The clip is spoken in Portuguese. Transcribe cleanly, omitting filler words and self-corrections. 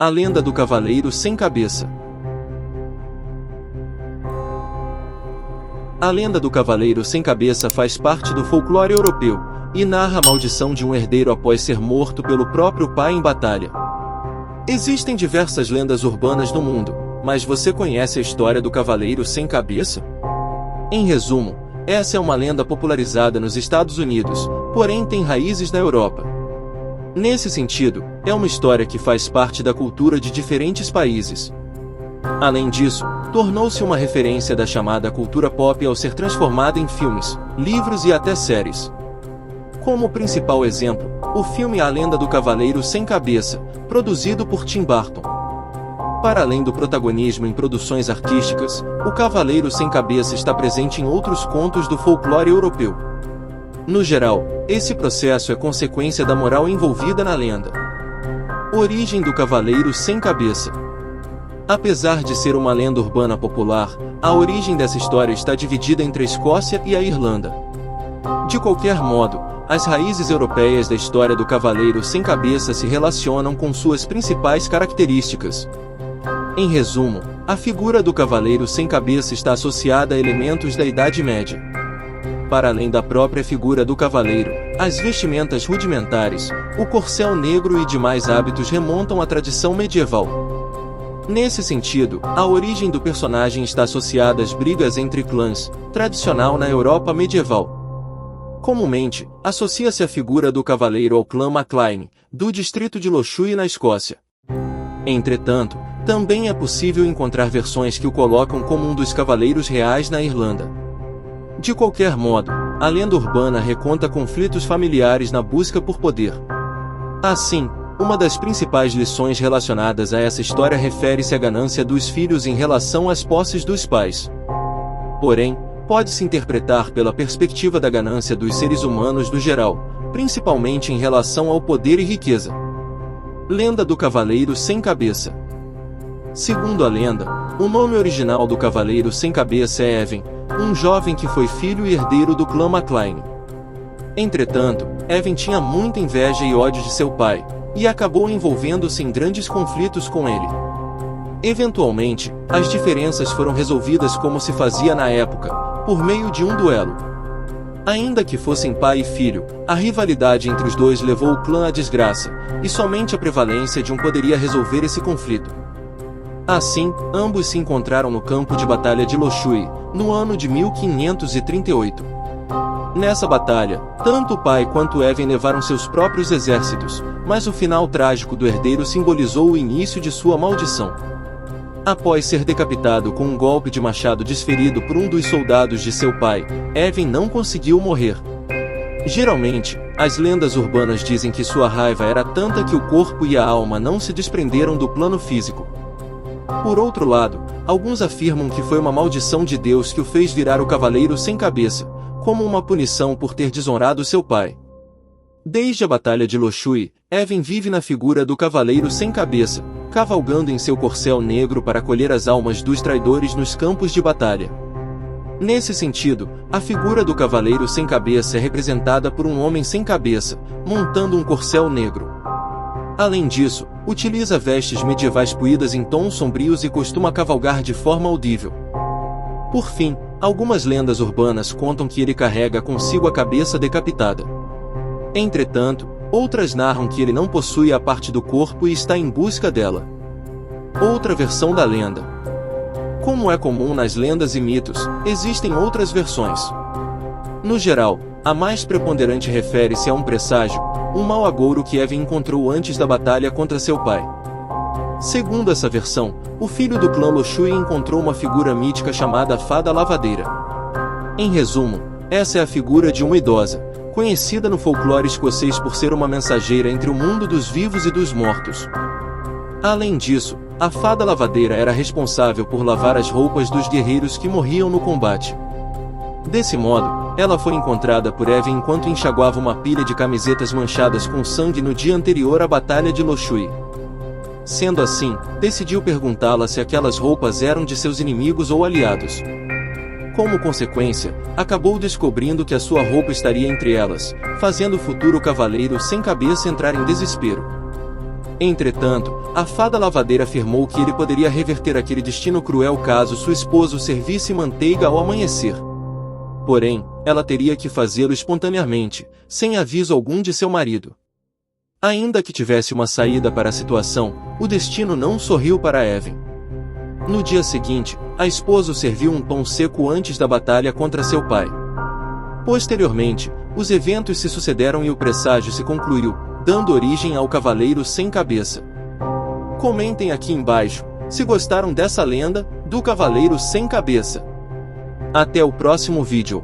A lenda do Cavaleiro Sem Cabeça. A lenda do Cavaleiro Sem Cabeça faz parte do folclore europeu, e narra a maldição de um herdeiro após ser morto pelo próprio pai em batalha. Existem diversas lendas urbanas no mundo, mas você conhece a história do Cavaleiro Sem Cabeça? Em resumo, essa é uma lenda popularizada nos Estados Unidos, porém tem raízes na Europa. Nesse sentido, é uma história que faz parte da cultura de diferentes países. Além disso, tornou-se uma referência da chamada cultura pop ao ser transformada em filmes, livros e até séries. Como principal exemplo, o filme A Lenda do Cavaleiro Sem Cabeça, produzido por Tim Burton. Para além do protagonismo em produções artísticas, o Cavaleiro Sem Cabeça está presente em outros contos do folclore europeu. No geral, esse processo é consequência da moral envolvida na lenda. Origem do Cavaleiro Sem Cabeça. Apesar de ser uma lenda urbana popular, a origem dessa história está dividida entre a Escócia e a Irlanda. De qualquer modo, as raízes europeias da história do Cavaleiro Sem Cabeça se relacionam com suas principais características. Em resumo, a figura do Cavaleiro Sem Cabeça está associada a elementos da Idade Média. Para além da própria figura do cavaleiro, as vestimentas rudimentares, o corcel negro e demais hábitos remontam à tradição medieval. Nesse sentido, a origem do personagem está associada às brigas entre clãs, tradicional na Europa medieval. Comumente, associa-se a figura do cavaleiro ao clã MacLean, do distrito de Lochue na Escócia. Entretanto, também é possível encontrar versões que o colocam como um dos cavaleiros reais na Irlanda. De qualquer modo, a lenda urbana reconta conflitos familiares na busca por poder. Assim, uma das principais lições relacionadas a essa história refere-se à ganância dos filhos em relação às posses dos pais. Porém, pode-se interpretar pela perspectiva da ganância dos seres humanos no geral, principalmente em relação ao poder e riqueza. Lenda do Cavaleiro Sem Cabeça. Segundo a lenda, o nome original do Cavaleiro Sem Cabeça é Evan, um jovem que foi filho e herdeiro do clã MacLean. Entretanto, Evan tinha muita inveja e ódio de seu pai, e acabou envolvendo-se em grandes conflitos com ele. Eventualmente, as diferenças foram resolvidas como se fazia na época, por meio de um duelo. Ainda que fossem pai e filho, a rivalidade entre os dois levou o clã à desgraça, e somente a prevalência de um poderia resolver esse conflito. Assim, ambos se encontraram no campo de batalha de Lochue, no ano de 1538. Nessa batalha, tanto o pai quanto Evan levaram seus próprios exércitos, mas o final trágico do herdeiro simbolizou o início de sua maldição. Após ser decapitado com um golpe de machado desferido por um dos soldados de seu pai, Evan não conseguiu morrer. Geralmente, as lendas urbanas dizem que sua raiva era tanta que o corpo e a alma não se desprenderam do plano físico. Por outro lado, alguns afirmam que foi uma maldição de Deus que o fez virar o Cavaleiro Sem Cabeça, como uma punição por ter desonrado seu pai. Desde a Batalha de Lochue, Evan vive na figura do Cavaleiro Sem Cabeça, cavalgando em seu corcel negro para colher as almas dos traidores nos campos de batalha. Nesse sentido, a figura do Cavaleiro Sem Cabeça é representada por um homem sem cabeça, montando um corcel negro. Além disso, utiliza vestes medievais puídas em tons sombrios e costuma cavalgar de forma audível. Por fim, algumas lendas urbanas contam que ele carrega consigo a cabeça decapitada. Entretanto, outras narram que ele não possui a parte do corpo e está em busca dela. Outra versão da lenda. Como é comum nas lendas e mitos, existem outras versões. No geral, a mais preponderante refere-se a um presságio, um mau agouro que Evan encontrou antes da batalha contra seu pai. Segundo essa versão, o filho do clã Lochue encontrou uma figura mítica chamada Fada Lavadeira. Em resumo, essa é a figura de uma idosa, conhecida no folclore escocês por ser uma mensageira entre o mundo dos vivos e dos mortos. Além disso, a Fada Lavadeira era responsável por lavar as roupas dos guerreiros que morriam no combate. Desse modo, ela foi encontrada por Evan enquanto enxaguava uma pilha de camisetas manchadas com sangue no dia anterior à Batalha de Lochue. Sendo assim, decidiu perguntá-la se aquelas roupas eram de seus inimigos ou aliados. Como consequência, acabou descobrindo que a sua roupa estaria entre elas, fazendo o futuro Cavaleiro Sem Cabeça entrar em desespero. Entretanto, a fada lavadeira afirmou que ele poderia reverter aquele destino cruel caso sua esposa o servisse manteiga ao amanhecer. Porém, ela teria que fazê-lo espontaneamente, sem aviso algum de seu marido. Ainda que tivesse uma saída para a situação, o destino não sorriu para Evan. No dia seguinte, a esposa o serviu um pão seco antes da batalha contra seu pai. Posteriormente, os eventos se sucederam e o presságio se concluiu, dando origem ao Cavaleiro Sem Cabeça. Comentem aqui embaixo, se gostaram dessa lenda, do Cavaleiro Sem Cabeça. Até o próximo vídeo.